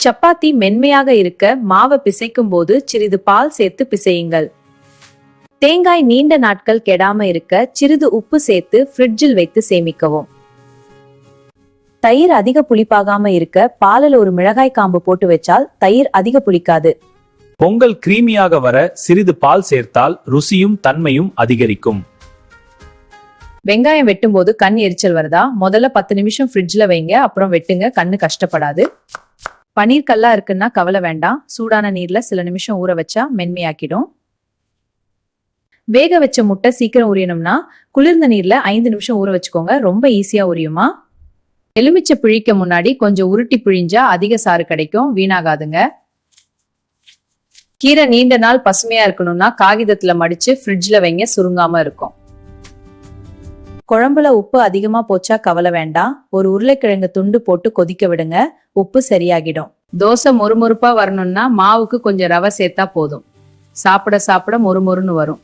சப்பாத்தி மென்மையாக இருக்க மாவை பிசைக்கும் போது சிறிது பால் சேர்த்து பிசையுங்கள். தேங்காய் நீண்ட நாட்கள் கெடாம இருக்க சிறிது உப்பு சேர்த்து ஃப்ரிட்ஜில் வைத்து சேமிக்கவும். தயிர் அதிக புளிப்பாகாம இருக்க பாலில் ஒரு மிளகாய் காம்பு போட்டு வச்சால் தயிர் அதிக புளிக்காது. பொங்கல் கிரீமியாக வர சிறிது பால் சேர்த்தால் ருசியும் தன்மையும் அதிகரிக்கும். வெங்காயம் வெட்டும் போது கண் எரிச்சல் வருதா? முதல்ல 10 நிமிஷம் ஃப்ரிட்ஜ்ல வைங்க, அப்புறம் வெட்டுங்க. கண்ணு கஷ்டப்படாது. பனீர் கல்லா இருக்குன்னா கவலை வேண்டாம். சூடான நீர்ல சில நிமிஷம் ஊற வச்சா மென்மையாக்கிடும். வேக வச்ச முட்டை சீக்கிரம் உரியணும்னா குளிர்ந்த நீர்ல 5 நிமிஷம் ஊற வச்சுக்கோங்க. ரொம்ப ஈஸியா உரியுமா? எலுமிச்சை பிழிக்க முன்னாடி கொஞ்சம் உருட்டி பிழிஞ்சா அதிக சாறு கிடைக்கும், வீணாகாதுங்க. கீரை நீண்ட நாள் பசுமையா இருக்கணும்னா காகிதத்துல மடிச்சு ஃப்ரிட்ஜ்ல வைங்க, சுருங்காம இருக்கும். குழம்புல உப்பு அதிகமா போச்சா கவலை வேண்டாம். ஒரு உருளைக்கிழங்கு துண்டு போட்டு கொதிக்க விடுங்க, உப்பு சரியாகிடும். தோசை மொறுமொறுப்பா வரணும்னா மாவுக்கு கொஞ்சம் ரவை சேர்த்தா போதும். சாப்பிட சாப்பிட மொறுமொறுன்னு வரும்.